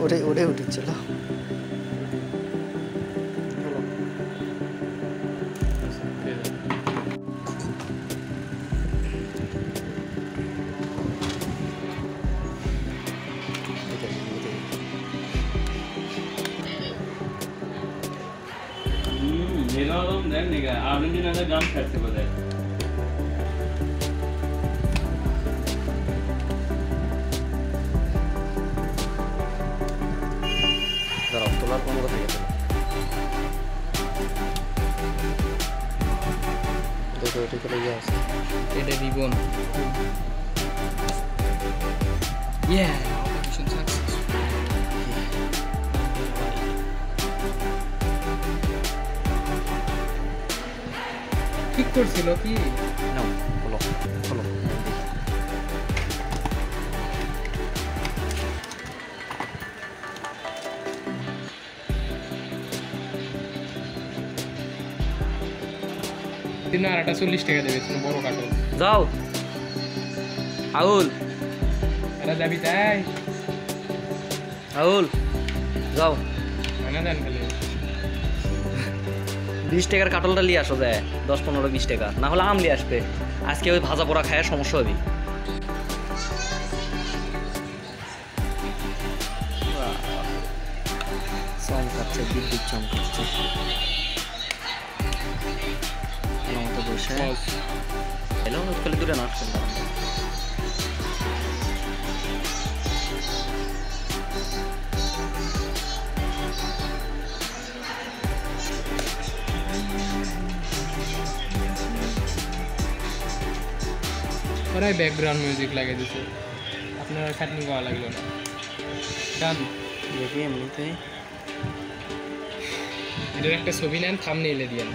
ওটাই উঠেছিল। আর্জেন্টিনার গান খেলতে বোধ তোলার কোনো কথা গেছে আছে এটা রিবন ঠিক করছিল কি নাও হলো হলো তিন আর 40 টাকা দেবে তুমি বড় কাটো যাও আউল এটা যাবি তাই আউল যাও না জান খালি 20 টাকার কাটলটা নিয়ে আসো যায় 10-15-20 টাকা না হলে আম নিয়ে আসবে আজকে ওই ভাজা পোড়া খায় সমস্যা হবে চমকাচ্ছে বিদ্যুৎ চমকাচ্ছে মতো বসে হ্যালো খালি দূরে না ওরাই ব্যাকগ্রাউন্ড মিউজিক লাগিয়ে দিচ্ছে আপনারা খাটনি করা লাগলো না গান দেখি এমনিতে এটার একটা ছবি নেন থাম্বনেইলে দিয়েন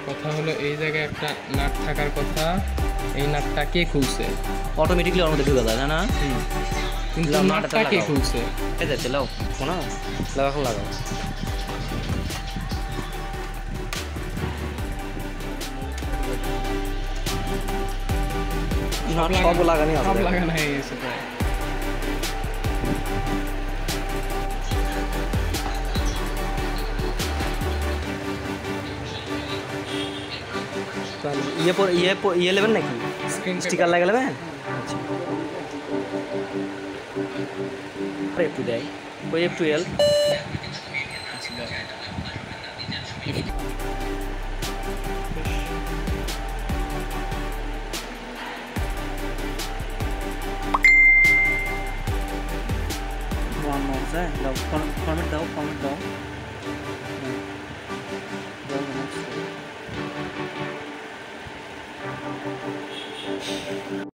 কথা হলো এই জায়গায় একটা নাট থাকার কথা এই নাটটা কে খুলছে অটোমেটিকলি ওর মধ্যে ঢুকে যায় না কিন্তু নাটটা কে খুলছে এই যাচ্ছে লাও শোনা লাগাও লাগাও সব লাগানি আছে সব লাগানো হয়ে গেছে প্রায় ইয়ে নেবেন নাকি স্টিকার লাগা নেবেন আচ্ছা একটু দেয় ওই F12 ফরম্যাট দাও